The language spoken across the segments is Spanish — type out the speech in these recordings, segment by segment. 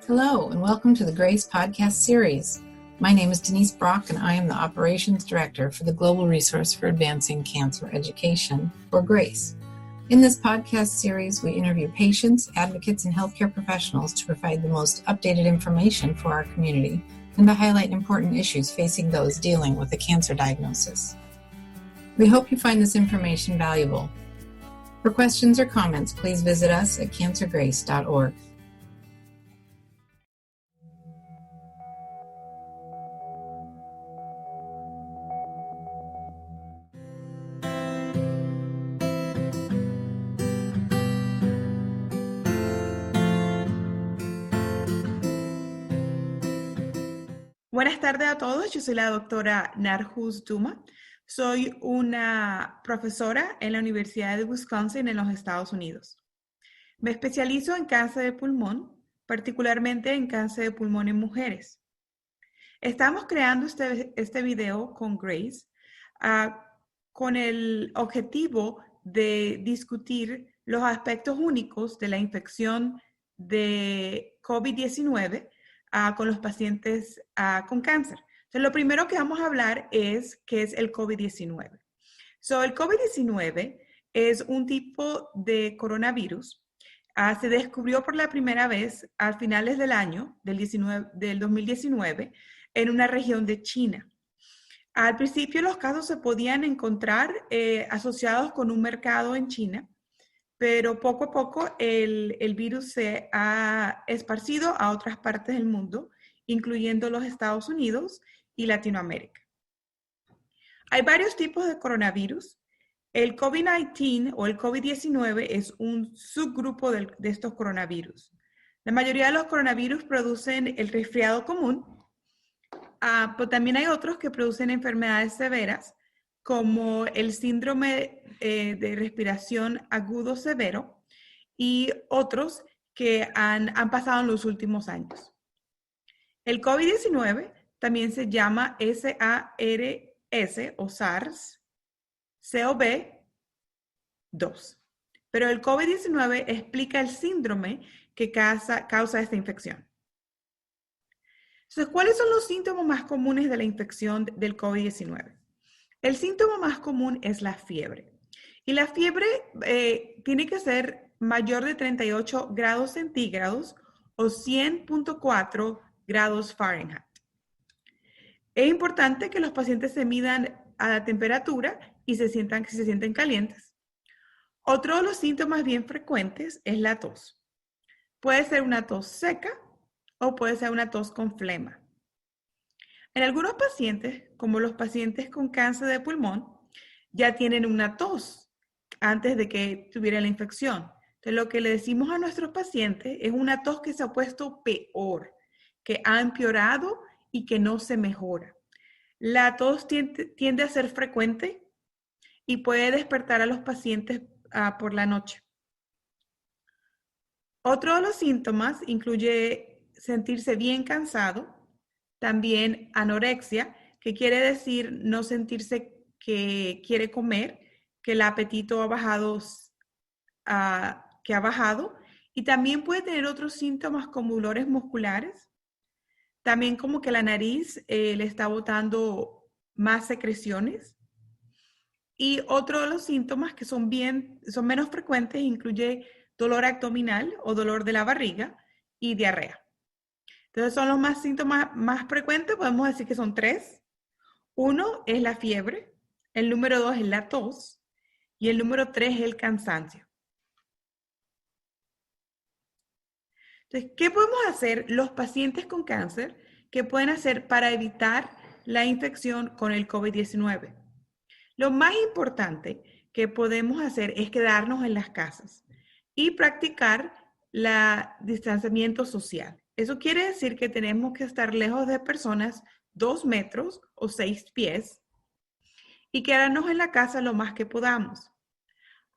Hello, and welcome to the GRACE podcast series. My name is Denise Brock, and I am the Operations Director for the Global Resource for Advancing Cancer Education, or GRACE. In this podcast series, we interview patients, advocates, and healthcare professionals to provide the most updated information for our community and to highlight important issues facing those dealing with a cancer diagnosis. We hope you find this information valuable. For questions or comments, please visit us at cancergrace.org. Buenas tardes a todos, yo soy la doctora Narjus Duma. Soy una profesora en la Universidad de Wisconsin en los Estados Unidos. Me especializo en cáncer de pulmón, particularmente en cáncer de pulmón en mujeres. Estamos creando este video con Grace con el objetivo de discutir los aspectos únicos de la infección de COVID-19 con los pacientes con cáncer. Entonces, lo primero que vamos a hablar es qué es el COVID-19. El COVID-19 es un tipo de coronavirus. Se descubrió por la primera vez a finales del año del 2019 en una región de China. Al principio los casos se podían encontrar asociados con un mercado en China, pero poco a poco el virus se ha esparcido a otras partes del mundo, incluyendo los Estados Unidos y Latinoamérica. Hay varios tipos de coronavirus. El COVID-19 o el COVID-19 es un subgrupo de estos coronavirus. La mayoría de los coronavirus producen el resfriado común, pero también hay otros que producen enfermedades severas, como el síndrome de respiración agudo severo y otros que han pasado en los últimos años. El COVID-19 también se llama SARS o SARS-CoV-2, pero el COVID-19 explica el síndrome que causa esta infección. Entonces, ¿cuáles son los síntomas más comunes de la infección del COVID-19? El síntoma más común es la fiebre. Y la fiebre tiene que ser mayor de 38 grados centígrados o 100.4 grados Fahrenheit. Es importante que los pacientes se midan a la temperatura y se sienten calientes. Otro de los síntomas bien frecuentes es la tos. Puede ser una tos seca o puede ser una tos con flema. En algunos pacientes, como los pacientes con cáncer de pulmón, ya tienen una tos antes de que tuvieran la infección. Entonces, lo que le decimos a nuestros pacientes es una tos que se ha puesto peor, que ha empeorado y que no se mejora. La tos tiende a ser frecuente y puede despertar a los pacientes por la noche. Otro de los síntomas incluye sentirse bien cansado, también anorexia, que quiere decir no sentirse que quiere comer, que el apetito ha bajado, y también puede tener otros síntomas como dolores musculares, también como que la nariz le está botando más secreciones. Y otro de los síntomas que son menos frecuentes incluye dolor abdominal o dolor de la barriga y diarrea. Entonces son los síntomas más frecuentes, podemos decir que son 3. 1 es la fiebre, el número 2 es la tos y el número 3 es el cansancio. Entonces, ¿qué podemos hacer los pacientes con cáncer? ¿Qué pueden hacer para evitar la infección con el COVID-19? Lo más importante que podemos hacer es quedarnos en las casas y practicar el distanciamiento social. Eso quiere decir que tenemos que estar lejos de personas 2 metros o 6 pies y quedarnos en la casa lo más que podamos.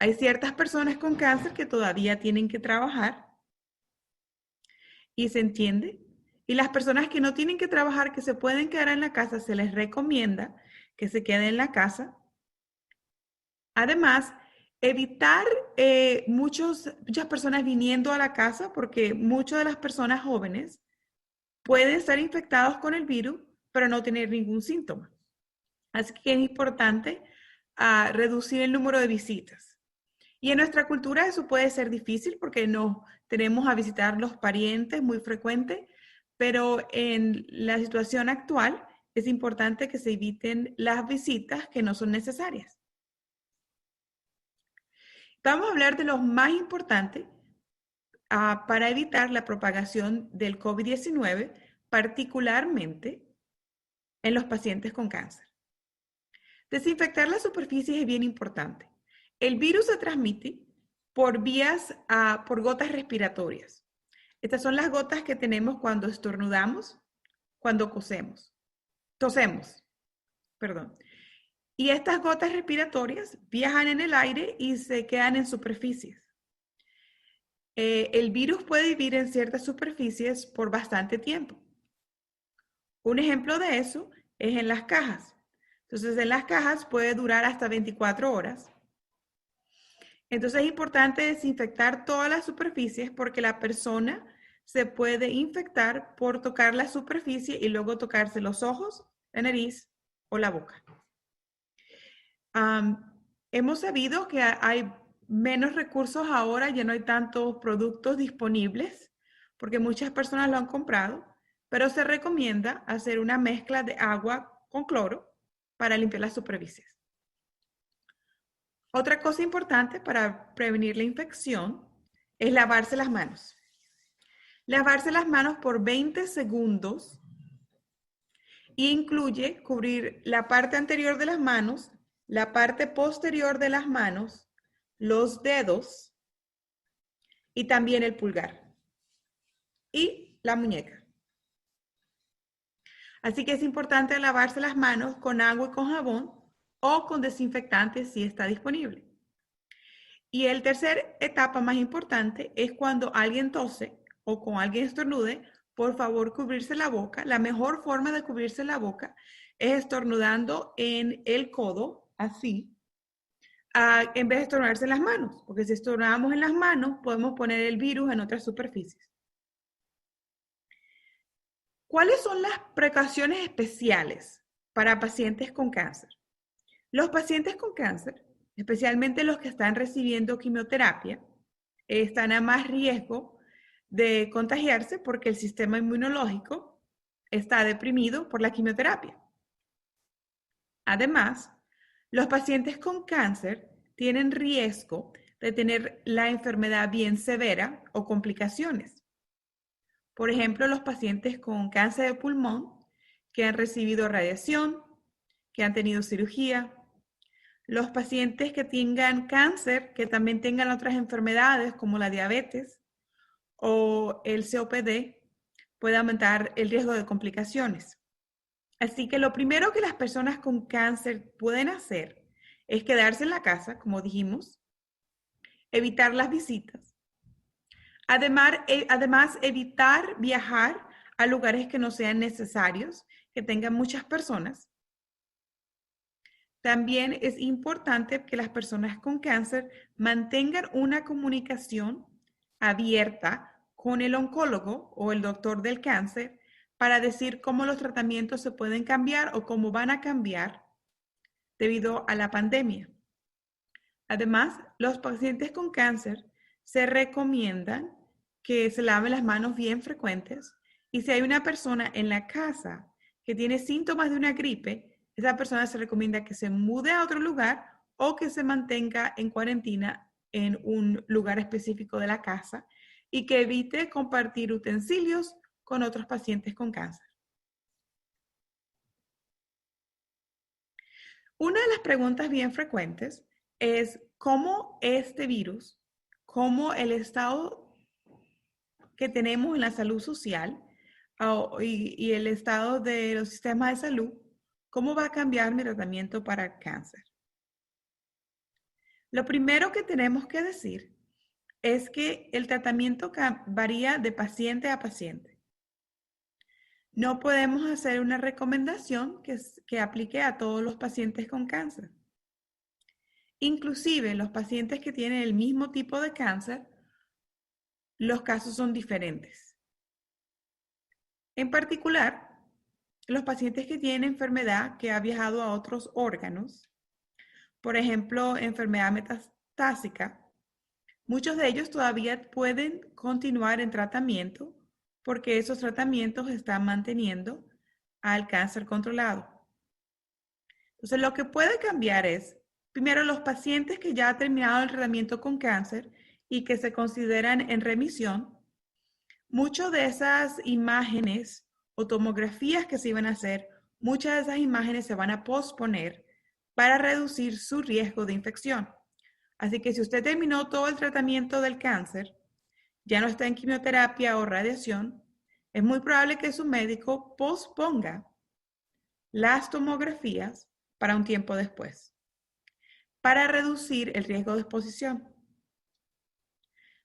Hay ciertas personas con cáncer que todavía tienen que trabajar y se entiende. Y las personas que no tienen que trabajar, que se pueden quedar en la casa, se les recomienda que se queden en la casa. Además, Evitar muchas personas viniendo a la casa, porque muchas de las personas jóvenes pueden estar infectados con el virus, pero no tener ningún síntoma. Así que es importante reducir el número de visitas. Y en nuestra cultura eso puede ser difícil porque no tenemos a visitar los parientes muy frecuente, pero en la situación actual es importante que se eviten las visitas que no son necesarias. Vamos a hablar de lo más importante para evitar la propagación del COVID-19, particularmente en los pacientes con cáncer. Desinfectar las superficies es bien importante. El virus se transmite por por gotas respiratorias. Estas son las gotas que tenemos cuando estornudamos, cuando tosemos, perdón. Y estas gotas respiratorias viajan en el aire y se quedan en superficies. El virus puede vivir en ciertas superficies por bastante tiempo. Un ejemplo de eso es en las cajas. Entonces, en las cajas puede durar hasta 24 horas. Entonces, es importante desinfectar todas las superficies porque la persona se puede infectar por tocar la superficie y luego tocarse los ojos, la nariz o la boca. Hemos sabido que hay menos recursos ahora, ya no hay tantos productos disponibles porque muchas personas lo han comprado, pero se recomienda hacer una mezcla de agua con cloro para limpiar las superficies. Otra cosa importante para prevenir la infección es lavarse las manos. Lavarse las manos por 20 segundos e incluye cubrir la parte anterior de las manos, la parte posterior de las manos, los dedos y también el pulgar y la muñeca. Así que es importante lavarse las manos con agua y con jabón o con desinfectante si está disponible. Y el tercer etapa más importante es cuando alguien tose o con alguien estornude, por favor cubrirse la boca. La mejor forma de cubrirse la boca es estornudando en el codo, así, en vez de estornudarse en las manos, porque si estornudamos en las manos podemos poner el virus en otras superficies. ¿Cuáles son las precauciones especiales para pacientes con cáncer? Los pacientes con cáncer, especialmente los que están recibiendo quimioterapia, están a más riesgo de contagiarse porque el sistema inmunológico está deprimido por la quimioterapia. Además, los pacientes con cáncer tienen riesgo de tener la enfermedad bien severa o complicaciones. Por ejemplo, los pacientes con cáncer de pulmón que han recibido radiación, que han tenido cirugía, los pacientes que tengan cáncer, que también tengan otras enfermedades como la diabetes o el COPD, puede aumentar el riesgo de complicaciones. Así que lo primero que las personas con cáncer pueden hacer es quedarse en la casa, como dijimos, evitar las visitas. Además, evitar viajar a lugares que no sean necesarios, que tengan muchas personas. También es importante que las personas con cáncer mantengan una comunicación abierta con el oncólogo o el doctor del cáncer para decir cómo los tratamientos se pueden cambiar o cómo van a cambiar debido a la pandemia. Además, los pacientes con cáncer se recomiendan que se laven las manos bien frecuentes y si hay una persona en la casa que tiene síntomas de una gripe, esa persona se recomienda que se mude a otro lugar o que se mantenga en cuarentena en un lugar específico de la casa y que evite compartir utensilios con otros pacientes con cáncer. Una de las preguntas bien frecuentes es cómo este virus, cómo el estado que tenemos en la salud social y el estado de los sistemas de salud, cómo va a cambiar mi tratamiento para el cáncer. Lo primero que tenemos que decir es que el tratamiento varía de paciente a paciente. No podemos hacer una recomendación que aplique a todos los pacientes con cáncer. Inclusive los pacientes que tienen el mismo tipo de cáncer, los casos son diferentes. En particular, los pacientes que tienen enfermedad que ha viajado a otros órganos, por ejemplo, enfermedad metastásica, muchos de ellos todavía pueden continuar en tratamiento porque esos tratamientos están manteniendo al cáncer controlado. Entonces, lo que puede cambiar es, primero, los pacientes que ya han terminado el tratamiento con cáncer y que se consideran en remisión, muchas de esas imágenes o tomografías que se iban a hacer, muchas de esas imágenes se van a posponer para reducir su riesgo de infección. Así que si usted terminó todo el tratamiento del cáncer, ya no está en quimioterapia o radiación, es muy probable que su médico posponga las tomografías para un tiempo después, para reducir el riesgo de exposición.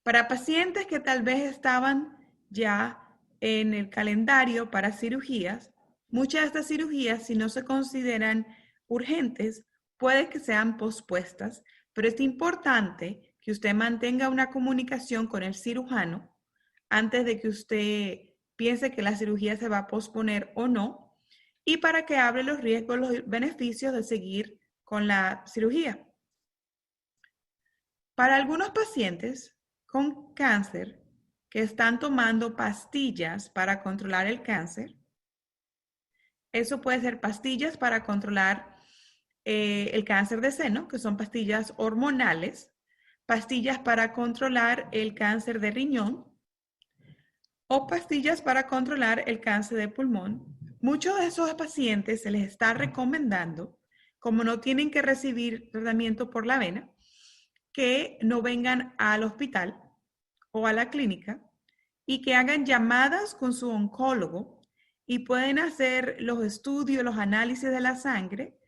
Para pacientes que tal vez estaban ya en el calendario para cirugías, muchas de estas cirugías, si no se consideran urgentes, puede que sean pospuestas, pero es importante que usted mantenga una comunicación con el cirujano antes de que usted piense que la cirugía se va a posponer o no, y para que hable los riesgos, los beneficios de seguir con la cirugía. Para algunos pacientes con cáncer que están tomando pastillas para controlar el cáncer, eso puede ser pastillas para controlar el cáncer de seno, que son pastillas hormonales, pastillas para controlar el cáncer de riñón o pastillas para controlar el cáncer de pulmón. Muchos de esos pacientes se les está recomendando, como no tienen que recibir tratamiento por la vena, que no vengan al hospital o a la clínica y que hagan llamadas con su oncólogo y pueden hacer los estudios, los análisis de la sangre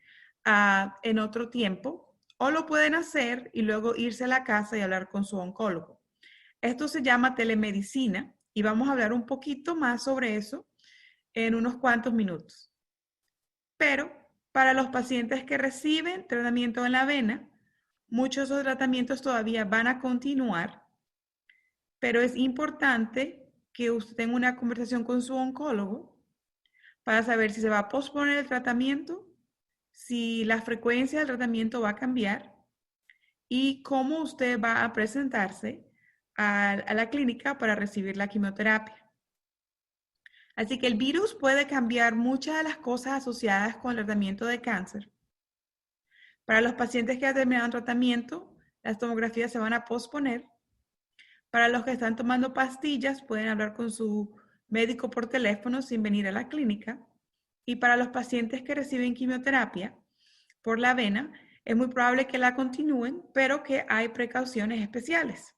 en otro tiempo, o lo pueden hacer y luego irse a la casa y hablar con su oncólogo. Esto se llama telemedicina y vamos a hablar un poquito más sobre eso en unos cuantos minutos. Pero para los pacientes que reciben tratamiento en la vena, muchos de los tratamientos todavía van a continuar, pero es importante que usted tenga una conversación con su oncólogo para saber si se va a posponer el tratamiento, si la frecuencia del tratamiento va a cambiar y cómo usted va a presentarse a la clínica para recibir la quimioterapia. Así que el virus puede cambiar muchas de las cosas asociadas con el tratamiento de cáncer. Para los pacientes que han terminado el tratamiento, las tomografías se van a posponer. Para los que están tomando pastillas, pueden hablar con su médico por teléfono sin venir a la clínica. Y para los pacientes que reciben quimioterapia por la vena, es muy probable que la continúen, pero que hay precauciones especiales.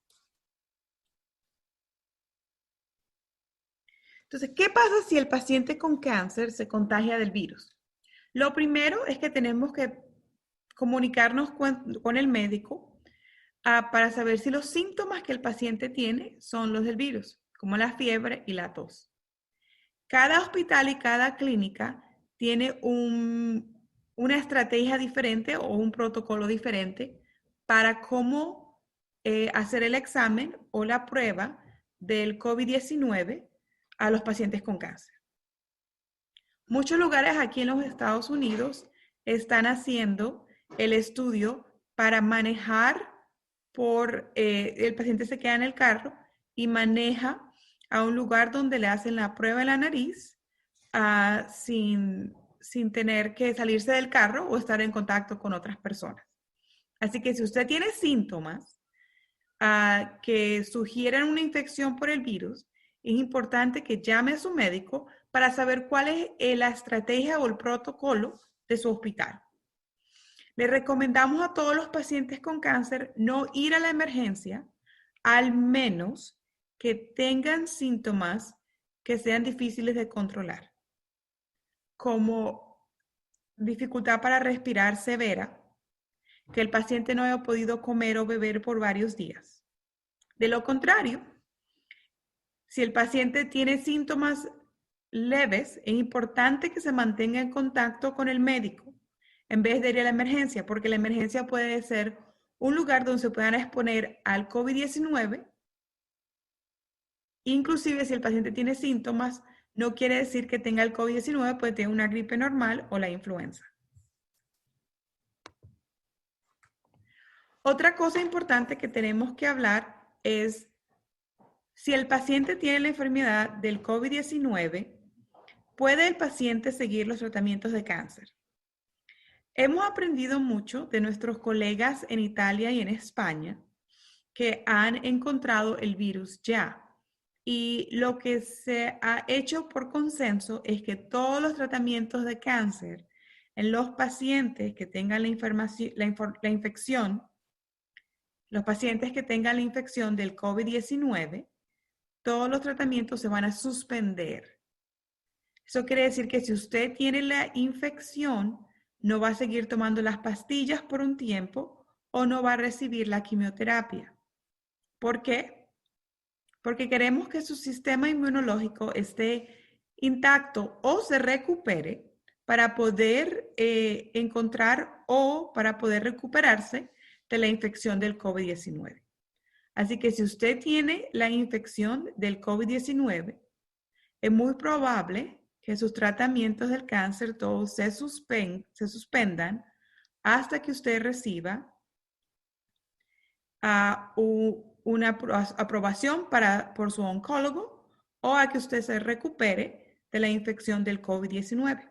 Entonces, ¿qué pasa si el paciente con cáncer se contagia del virus? Lo primero es que tenemos que comunicarnos con el médico para saber si los síntomas que el paciente tiene son los del virus, como la fiebre y la tos. Cada hospital y cada clínica tiene una estrategia diferente o un protocolo diferente para cómo hacer el examen o la prueba del COVID-19 a los pacientes con cáncer. Muchos lugares aquí en los Estados Unidos están haciendo el estudio para manejar el paciente se queda en el carro y maneja a un lugar donde le hacen la prueba en la nariz sin tener que salirse del carro o estar en contacto con otras personas. Así que si usted tiene síntomas que sugieren una infección por el virus, es importante que llame a su médico para saber cuál es la estrategia o el protocolo de su hospital. Le recomendamos a todos los pacientes con cáncer no ir a la emergencia, al menos que tengan síntomas que sean difíciles de controlar, como dificultad para respirar severa, que el paciente no haya podido comer o beber por varios días. De lo contrario, si el paciente tiene síntomas leves, es importante que se mantenga en contacto con el médico en vez de ir a la emergencia, porque la emergencia puede ser un lugar donde se puedan exponer al COVID-19. Inclusive si el paciente tiene síntomas, no quiere decir que tenga el COVID-19, puede tener una gripe normal o la influenza. Otra cosa importante que tenemos que hablar es si el paciente tiene la enfermedad del COVID-19, ¿puede el paciente seguir los tratamientos de cáncer? Hemos aprendido mucho de nuestros colegas en Italia y en España que han encontrado el virus ya. Y lo que se ha hecho por consenso es que todos los tratamientos de cáncer en los pacientes que tengan la infección, los pacientes que tengan la infección del COVID-19, todos los tratamientos se van a suspender. Eso quiere decir que si usted tiene la infección, no va a seguir tomando las pastillas por un tiempo o no va a recibir la quimioterapia. ¿Por qué? Porque queremos que su sistema inmunológico esté intacto o se recupere para poder encontrar o para poder recuperarse de la infección del COVID-19. Así que si usted tiene la infección del COVID-19, es muy probable que sus tratamientos del cáncer todos se suspendan hasta que usted reciba una aprobación por su oncólogo o a que usted se recupere de la infección del COVID-19.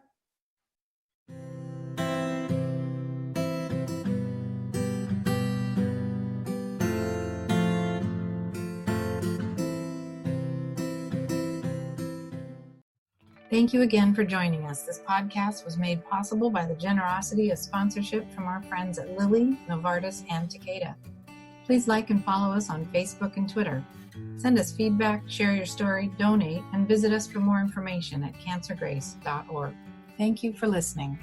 Thank you again for joining us. This podcast was made possible by the generosity of sponsorship from our friends at Lilly, Novartis, and Takeda. Please like and follow us on Facebook and Twitter. Send us feedback, share your story, donate, and visit us for more information at cancergrace.org. Thank you for listening.